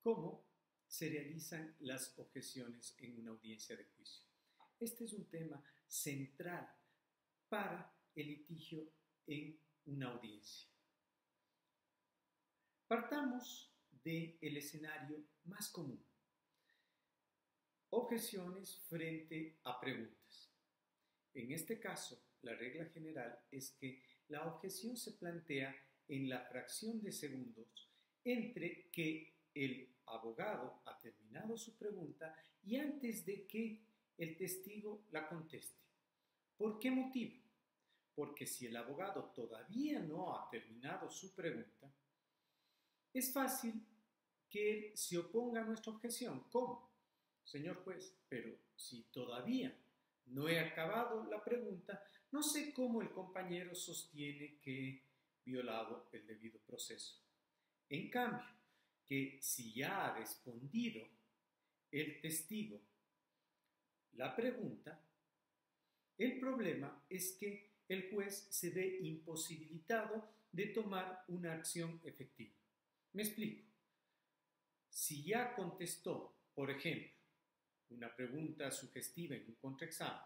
¿Cómo se realizan las objeciones en una audiencia de juicio? Este es un tema central para el litigio en una audiencia. Partamos del escenario más común. Objeciones frente a preguntas. En este caso, la regla general es que la objeción se plantea en la fracción de segundos entre que el abogado ha terminado su pregunta y antes de que el testigo la conteste. ¿Por qué motivo? Porque si el abogado todavía no ha terminado su pregunta, es fácil que él se oponga a nuestra objeción. ¿Cómo? Señor juez, pero si todavía no he acabado la pregunta, no sé cómo el compañero sostiene que he violado el debido proceso. En cambio, que si ya ha respondido el testigo la pregunta, el problema es que el juez se ve imposibilitado de tomar una acción efectiva. Me explico. Si ya contestó, por ejemplo, una pregunta sugestiva en un contraexamen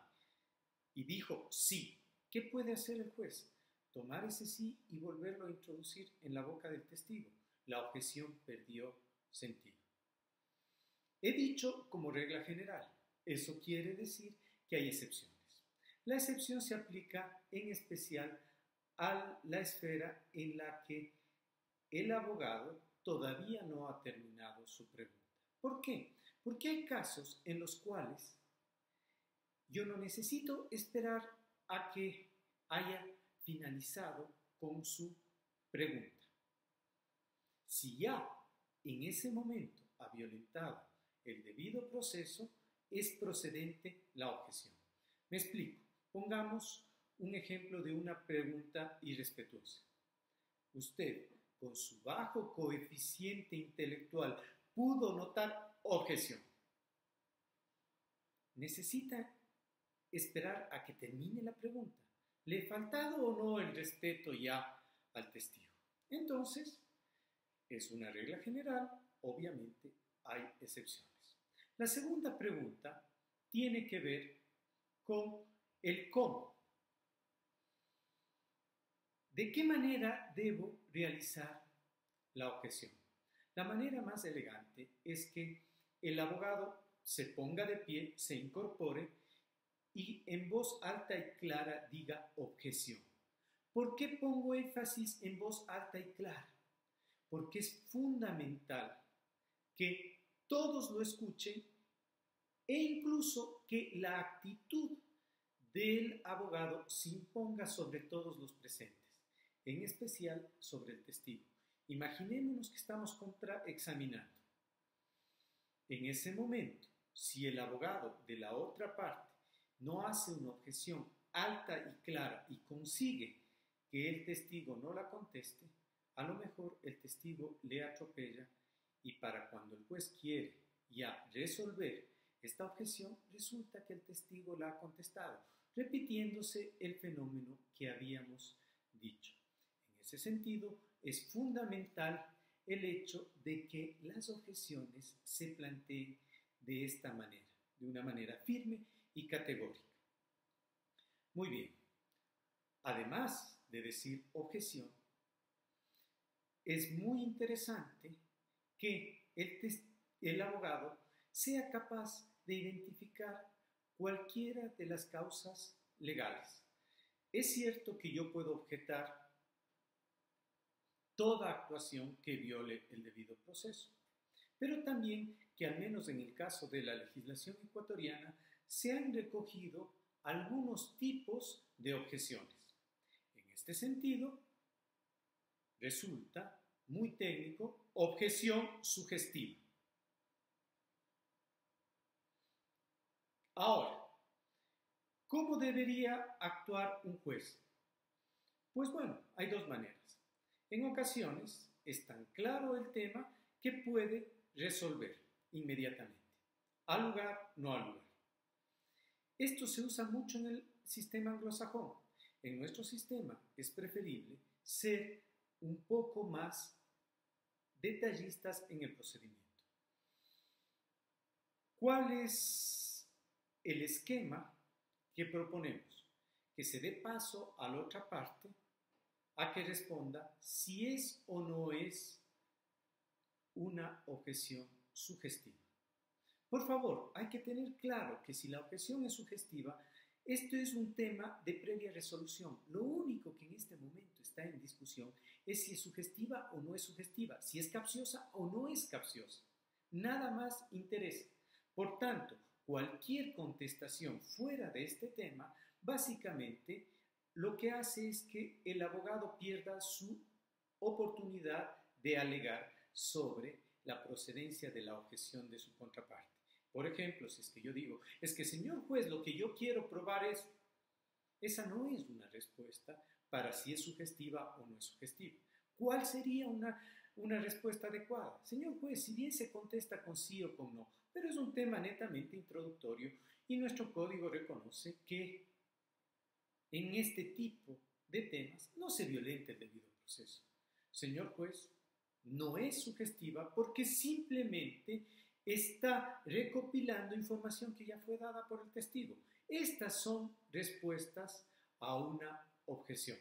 y dijo sí, ¿qué puede hacer el juez? Tomar ese sí y volverlo a introducir en la boca del testigo. La objeción perdió sentido. He dicho como regla general, eso quiere decir que hay excepciones. La excepción se aplica en especial a la esfera en la que el abogado todavía no ha terminado su pregunta. ¿Por qué? Porque hay casos en los cuales yo no necesito esperar a que haya finalizado con su pregunta. Si ya en ese momento ha violentado el debido proceso, es procedente la objeción. Me explico. Pongamos un ejemplo de una pregunta irrespetuosa. Usted, con su bajo coeficiente intelectual, pudo notar objeción. Necesita esperar a que termine la pregunta. ¿Le ha faltado o no el respeto ya al testigo? Entonces, es una regla general, obviamente hay excepciones. La segunda pregunta tiene que ver con el cómo. ¿De qué manera debo realizar la objeción? La manera más elegante es que el abogado se ponga de pie, se incorpore y en voz alta y clara diga objeción. ¿Por qué pongo énfasis en voz alta y clara? Porque es fundamental que todos lo escuchen e incluso que la actitud del abogado se imponga sobre todos los presentes, en especial sobre el testigo. Imaginémonos que estamos contraexaminando. En ese momento, si el abogado de la otra parte no hace una objeción alta y clara y consigue que el testigo no la conteste, a lo mejor el testigo le atropella y para cuando el juez quiere ya resolver esta objeción, resulta que el testigo la ha contestado, repitiéndose el fenómeno que habíamos dicho. En ese sentido, es fundamental el hecho de que las objeciones se planteen de esta manera, de una manera firme y categórica. Muy bien. Además de decir objeción, es muy interesante que el abogado sea capaz de identificar cualquiera de las causas legales. Es cierto que yo puedo objetar toda actuación que viole el debido proceso, pero también que al menos en el caso de la legislación ecuatoriana se han recogido algunos tipos de objeciones. En este sentido, resulta muy técnico objeción sugestiva. Ahora, ¿cómo debería actuar un juez? Pues bueno, hay dos maneras. En ocasiones es tan claro el tema que puede resolver inmediatamente, al lugar, no al lugar. Esto se usa mucho en el sistema anglosajón. En nuestro sistema es preferible ser un poco más detallistas en el procedimiento. ¿Cuál es el esquema que proponemos? Que se dé paso a la otra parte a que responda si es o no es una objeción sugestiva. Por favor, hay que tener claro que si la objeción es sugestiva, esto es un tema de previa resolución. Lo único que en este momento está en discusión es si es sugestiva o no es sugestiva, si es capciosa o no es capciosa. Nada más interesa. Por tanto, cualquier contestación fuera de este tema, básicamente lo que hace es que el abogado pierda su oportunidad de alegar sobre la procedencia de la objeción de su contraparte. Por ejemplo, si es que yo digo, es que señor juez, lo que yo quiero probar es, esa no es una respuesta para si es sugestiva o no es sugestiva. ¿Cuál sería una respuesta adecuada? Señor juez, si bien se contesta con sí o con no, pero es un tema netamente introductorio y nuestro código reconoce que en este tipo de temas no se violenta el debido proceso. Señor juez, no es sugestiva porque simplemente está recopilando información que ya fue dada por el testigo. Estas son respuestas a una objeción.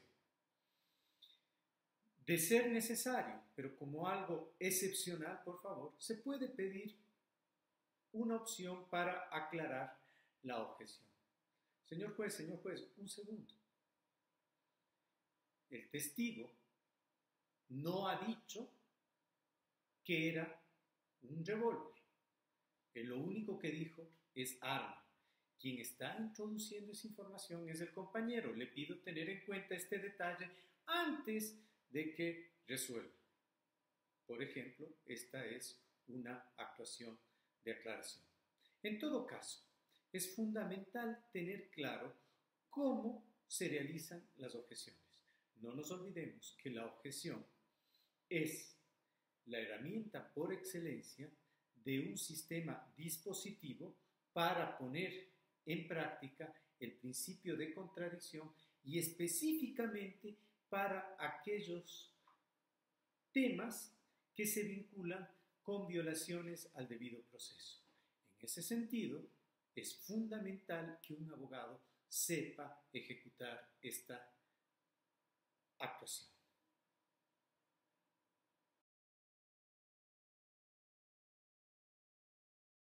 De ser necesario, pero como algo excepcional, por favor, se puede pedir una opción para aclarar la objeción. Señor juez, un segundo. El testigo no ha dicho que era un revólver. Él lo único que dijo es arma. Quien está introduciendo esa información es el compañero. Le pido tener en cuenta este detalle antes de que resuelva. Por ejemplo, esta es una actuación de aclaración. En todo caso, es fundamental tener claro cómo se realizan las objeciones. No nos olvidemos que la objeción es la herramienta por excelencia de un sistema dispositivo para poner en práctica el principio de contradicción y específicamente para aquellos temas que se vinculan con violaciones al debido proceso. En ese sentido, es fundamental que un abogado sepa ejecutar esta actuación.